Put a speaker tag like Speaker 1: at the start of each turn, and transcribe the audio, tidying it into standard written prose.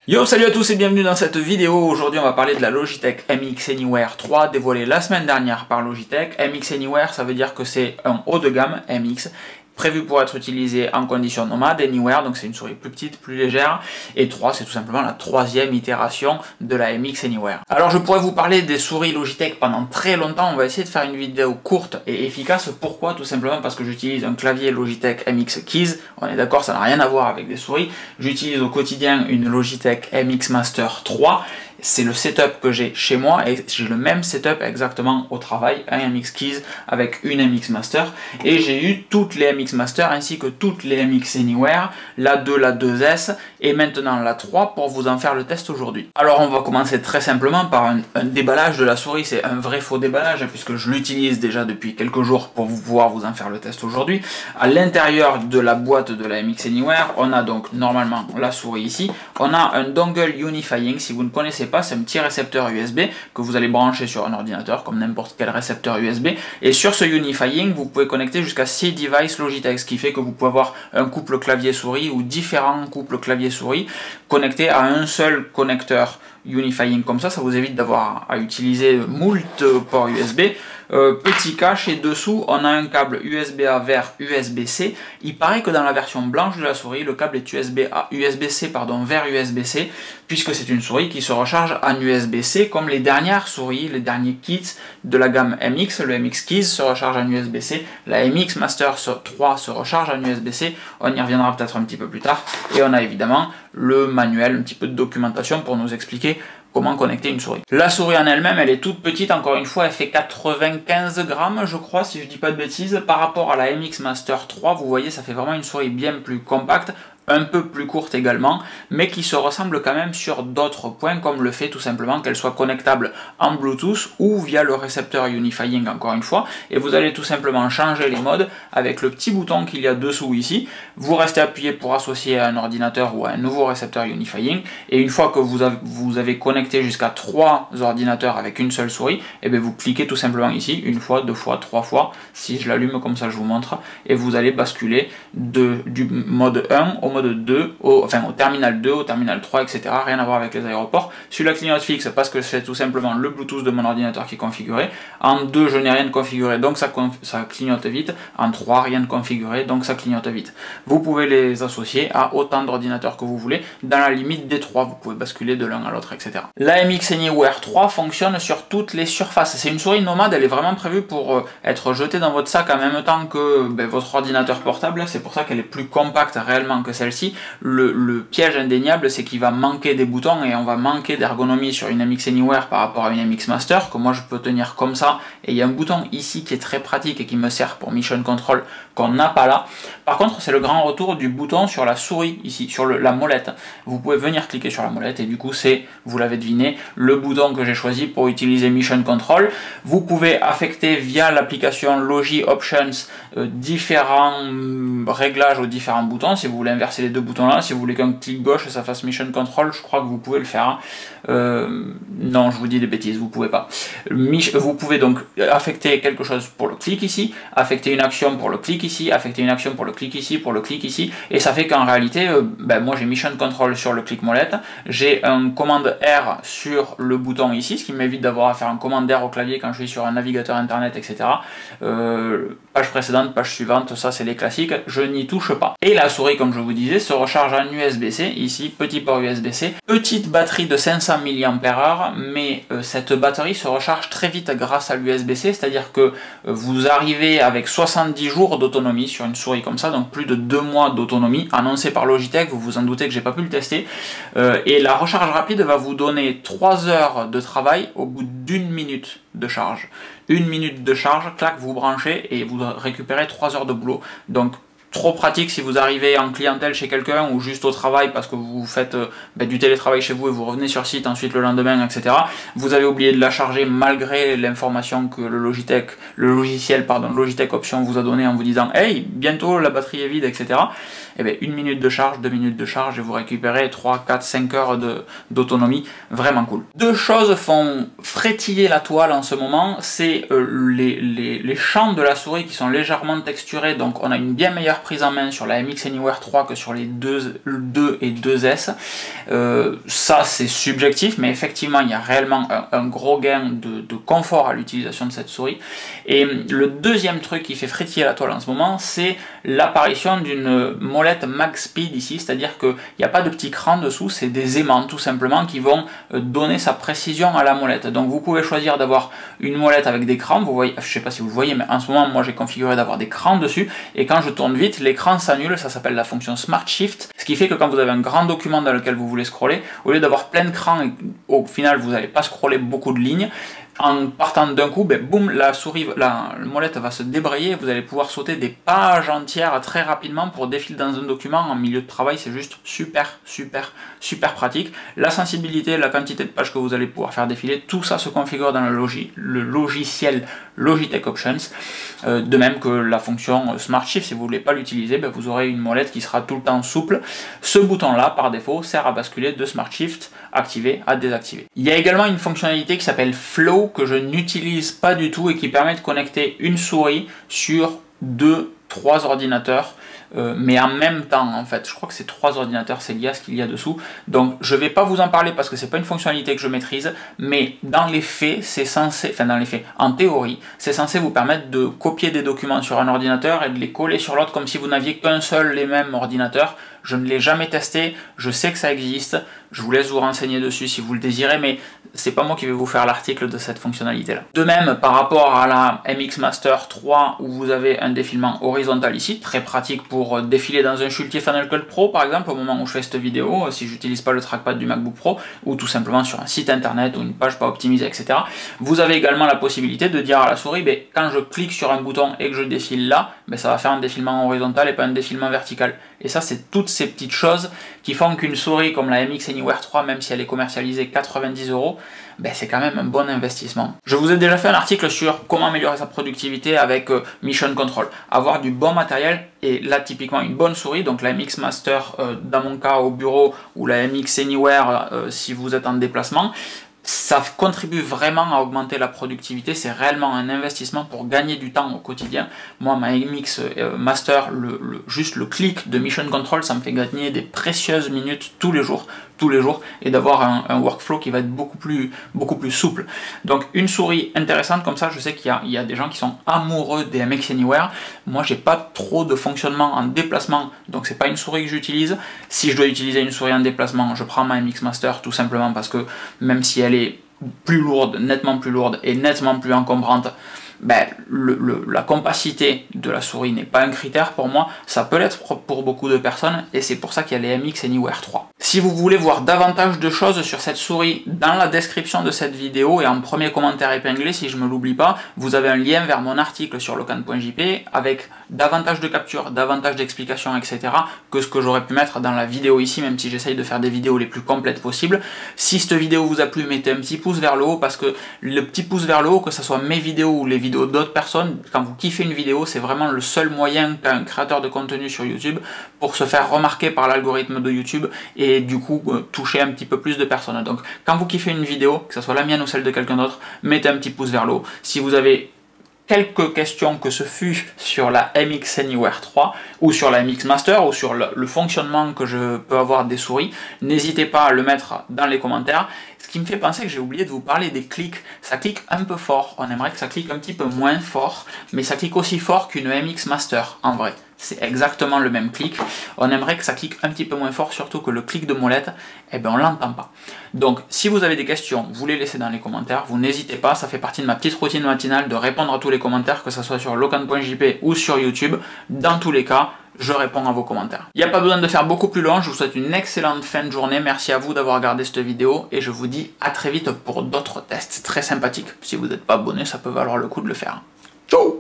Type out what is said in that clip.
Speaker 1: Yo, salut à tous et bienvenue dans cette vidéo. Aujourd'hui on va parler de la Logitech MX Anywhere 3 dévoilée la semaine dernière par Logitech. MX Anywhere, ça veut dire que c'est un haut de gamme MX prévu pour être utilisé en conditions nomades, Anywhere, donc c'est une souris plus petite, plus légère, et 3 c'est tout simplement la troisième itération de la MX Anywhere. Alors je pourrais vous parler des souris Logitech pendant très longtemps, on va essayer de faire une vidéo courte et efficace. Pourquoi? Tout simplement parce que j'utilise un clavier Logitech MX Keys, on est d'accord, ça n'a rien à voir avec des souris. J'utilise au quotidien une Logitech MX Master 3, c'est le setup que j'ai chez moi et j'ai le même setup exactement au travail, un MX Keys avec une MX Master, et j'ai eu toutes les MX Master ainsi que toutes les MX Anywhere, la 2, la 2S et maintenant la 3 pour vous en faire le test aujourd'hui. Alors on va commencer très simplement par un déballage de la souris, c'est un vrai faux déballage puisque je l'utilise déjà depuis quelques jours pour pouvoir vous en faire le test aujourd'hui. À l'intérieur de la boîte de la MX Anywhere, on a donc normalement la souris ici, on a un dongle unifying, si vous ne connaissez pas, c'est un petit récepteur USB que vous allez brancher sur un ordinateur comme n'importe quel récepteur USB, et sur ce unifying vous pouvez connecter jusqu'à 6 devices Logitech, ce qui fait que vous pouvez avoir un couple clavier-souris ou différents couples clavier-souris connectés à un seul connecteur unifying. Comme ça vous évite d'avoir à utiliser moult ports USB. Petit cache, et dessous on a un câble USB-A vers USB-C. Il paraît que dans la version blanche de la souris le câble est USB-C vers USB-C, puisque c'est une souris qui se recharge en USB-C comme les dernières souris, les derniers kits de la gamme MX. Le MX Keys se recharge en USB-C, la MX Master 3 se recharge en USB-C, on y reviendra peut-être un petit peu plus tard, et on a évidemment le manuel, un petit peu de documentation pour nous expliquer comment connecter une souris. La souris en elle-même, elle est toute petite, encore une fois, elle fait 95 grammes, je crois, si je dis pas de bêtises. Par rapport à la MX Master 3, vous voyez, ça fait vraiment une souris bien plus compacte, un peu plus courte également, mais qui se ressemble quand même sur d'autres points, comme le fait tout simplement qu'elle soit connectable en Bluetooth ou via le récepteur unifying, encore une fois, et vous allez tout simplement changer les modes avec le petit bouton qu'il y a dessous ici. Vous restez appuyé pour associer à un ordinateur ou à un nouveau récepteur unifying, et une fois que vous avez connecté jusqu'à 3 ordinateurs avec une seule souris, et bien vous cliquez tout simplement ici, une fois, deux fois, trois fois, si je l'allume comme ça je vous montre, et vous allez basculer du mode 1 au mode 2, au terminal 2, au terminal 3, etc. Rien à voir avec les aéroports. Celui-là clignote fixe parce que c'est tout simplement le Bluetooth de mon ordinateur qui est configuré. En 2, je n'ai rien de configuré, donc ça clignote vite. En 3, rien de configuré, donc ça clignote vite. Vous pouvez les associer à autant d'ordinateurs que vous voulez. Dans la limite des 3, vous pouvez basculer de l'un à l'autre, etc. La MX Anywhere 3 fonctionne sur toutes les surfaces. C'est une souris nomade, elle est vraiment prévue pour être jetée dans votre sac en même temps que votre ordinateur portable. C'est pour ça qu'elle est plus compacte réellement que celle-ci. Le piège indéniable, c'est qu'il va manquer des boutons et on va manquer d'ergonomie sur une MX Anywhere par rapport à une MX Master, que moi je peux tenir comme ça, et il y a un bouton ici qui est très pratique et qui me sert pour Mission Control qu'on n'a pas là. Par contre, c'est le grand retour du bouton sur la souris ici, sur la molette. Vous pouvez venir cliquer sur la molette et du coup c'est, vous l'avez deviné, le bouton que j'ai choisi pour utiliser Mission Control. Vous pouvez affecter via l'application Logi Options différents réglages aux différents boutons. Si vous voulez inverser les deux boutons là, si vous voulez qu'un clic gauche ça fasse Mission Control, je crois que vous pouvez le faire. Non, je vous dis des bêtises, vous pouvez pas. Vous pouvez donc affecter quelque chose pour le clic ici, affecter une action pour le clic ici, affecter une action pour le clic ici, pour le clic ici, et ça fait qu'en réalité, moi j'ai Mission Control sur le clic molette, j'ai un commande R sur le bouton ici, ce qui m'évite d'avoir à faire un commande R au clavier quand je suis sur un navigateur internet, etc. Page précédente, page suivante, ça c'est les classiques, je n'y touche pas. Et la souris, comme je vous disais, se recharge en USB-C, ici, petit port USB-C, petite batterie de 500 mAh, mais cette batterie se recharge très vite grâce à l'USB-C, c'est-à-dire que vous arrivez avec 70 jours d'autonomie sur une souris comme ça, donc plus de 2 mois d'autonomie, annoncé par Logitech, vous vous en doutez que j'ai pas pu le tester, et la recharge rapide va vous donner 3 heures de travail au bout d'1 minute de charge. 1 minute de charge, clac, vous branchez et vous récupérez 3 heures de boulot. Donc trop pratique si vous arrivez en clientèle chez quelqu'un ou juste au travail parce que vous faites du télétravail chez vous et vous revenez sur site ensuite le lendemain, etc. Vous avez oublié de la charger malgré l'information que le logiciel Logitech Options vous a donné en vous disant « Hey, bientôt la batterie est vide, etc. » et bien 1 minute de charge, 2 minutes de charge et vous récupérez 3, 4, 5 heures d'autonomie, vraiment cool. Deux choses font frétiller la toile en ce moment, c'est les champs de la souris qui sont légèrement texturés, donc on a une bien meilleure prise en main sur la MX Anywhere 3 que sur les 2 et 2S. Ça c'est subjectif, mais effectivement il y a réellement un gros gain de confort à l'utilisation de cette souris. Et le deuxième truc qui fait frétiller la toile en ce moment, c'est l'apparition d'une molette Max Speed ici, c'est-à-dire qu'il n'y a pas de petit cran dessous, c'est des aimants tout simplement qui vont donner sa précision à la molette. Donc vous pouvez choisir d'avoir une molette avec des crans, vous voyez, je ne sais pas si vous le voyez, mais en ce moment moi j'ai configuré d'avoir des crans dessus, et quand je tourne vite, l'écran s'annule, ça s'appelle la fonction Smart Shift, ce qui fait que quand vous avez un grand document dans lequel vous voulez scroller, au lieu d'avoir plein de crans, au final vous n'allez pas scroller beaucoup de lignes, en partant d'un coup, ben, boum, la molette va se débrayer, vous allez pouvoir sauter des pages entières très rapidement pour défiler dans un document en milieu de travail, c'est juste super pratique. La sensibilité, la quantité de pages que vous allez pouvoir faire défiler, tout ça se configure dans le logiciel Logitech Options, de même que la fonction Smart Shift, si vous ne voulez pas l'utiliser, ben, vous aurez une molette qui sera tout le temps souple. Ce bouton-là, par défaut, sert à basculer de Smart Shift activé à désactivé. Il y a également une fonctionnalité qui s'appelle Flow, que je n'utilise pas du tout et qui permet de connecter une souris sur 2-3 ordinateurs, mais en même temps en fait. Je crois que c'est 3 ordinateurs, c'est lié à ce qu'il y a dessous. Donc je vais pas vous en parler parce que c'est pas une fonctionnalité que je maîtrise, mais dans les faits, c'est censé, enfin dans les faits, en théorie, c'est censé vous permettre de copier des documents sur un ordinateur et de les coller sur l'autre comme si vous n'aviez qu'un seul les mêmes ordinateurs. Je ne l'ai jamais testé, je sais que ça existe, je vous laisse vous renseigner dessus si vous le désirez, mais c'est pas moi qui vais vous faire l'article de cette fonctionnalité-là. De même, par rapport à la MX Master 3, où vous avez un défilement horizontal ici, très pratique pour défiler dans un chutier Final Cut Pro, par exemple, au moment où je fais cette vidéo, si j'utilise pas le trackpad du MacBook Pro, ou tout simplement sur un site internet ou une page pas optimisée, etc. Vous avez également la possibilité de dire à la souris, ben, quand je clique sur un bouton et que je défile là, ben, ça va faire un défilement horizontal et pas un défilement vertical. Et ça, c'est toutes ces petites choses qui font qu'une souris comme la MX Anywhere 3, même si elle est commercialisée 90 €, ben c'est quand même un bon investissement. Je vous ai déjà fait un article sur comment améliorer sa productivité avec Mission Control. Avoir du bon matériel, et là typiquement une bonne souris, donc la MX Master dans mon cas au bureau, ou la MX Anywhere si vous êtes en déplacement, ça contribue vraiment à augmenter la productivité, c'est réellement un investissement pour gagner du temps au quotidien. Moi, ma MX Master, juste le clic de Mission Control, ça me fait gagner des précieuses minutes tous les jours, et d'avoir un workflow qui va être beaucoup plus souple. Donc une souris intéressante comme ça, je sais qu'il y a des gens qui sont amoureux des MX Anywhere. Moi, j'ai pas trop de fonctionnement en déplacement, donc c'est pas une souris que j'utilise. Si je dois utiliser une souris en déplacement, je prends ma MX Master tout simplement parce que même si elle est plus lourde, nettement plus lourde et nettement plus encombrante, ben, la compacité de la souris n'est pas un critère pour moi, ça peut l'être pour beaucoup de personnes et c'est pour ça qu'il y a les MX Anywhere 3. Si vous voulez voir davantage de choses sur cette souris, dans la description de cette vidéo et en premier commentaire épinglé, si je ne me l'oublie pas, vous avez un lien vers mon article sur locan.jp avec davantage de captures, davantage d'explications, etc. que ce que j'aurais pu mettre dans la vidéo ici, même si j'essaye de faire des vidéos les plus complètes possibles. Si cette vidéo vous a plu, mettez un petit pouce vers le haut parce que le petit pouce vers le haut, que ce soit mes vidéos ou les vidéos d'autres personnes, quand vous kiffez une vidéo, c'est vraiment le seul moyen qu'a un créateur de contenu sur YouTube pour se faire remarquer par l'algorithme de YouTube et du coup toucher un petit peu plus de personnes. Donc quand vous kiffez une vidéo, que ce soit la mienne ou celle de quelqu'un d'autre, mettez un petit pouce vers le haut. Si vous avez quelques questions que ce fut sur la MX Anywhere 3 ou sur la MX Master ou sur le fonctionnement que je peux avoir des souris, n'hésitez pas à le mettre dans les commentaires. Ce qui me fait penser que j'ai oublié de vous parler des clics. Ça clique un peu fort, on aimerait que ça clique un petit peu moins fort, mais ça clique aussi fort qu'une MX Master en vrai. C'est exactement le même clic. On aimerait que ça clique un petit peu moins fort, surtout que le clic de molette, eh ben on l'entend pas. Donc si vous avez des questions, vous les laissez dans les commentaires, vous n'hésitez pas, ça fait partie de ma petite routine matinale de répondre à tous les commentaires, que ce soit sur locan.jp ou sur YouTube. Dans tous les cas, je réponds à vos commentaires. Il n'y a pas besoin de faire beaucoup plus long, je vous souhaite une excellente fin de journée, merci à vous d'avoir regardé cette vidéo et je vous dis à très vite pour d'autres tests très sympathiques. Si vous n'êtes pas abonné, ça peut valoir le coup de le faire. Ciao!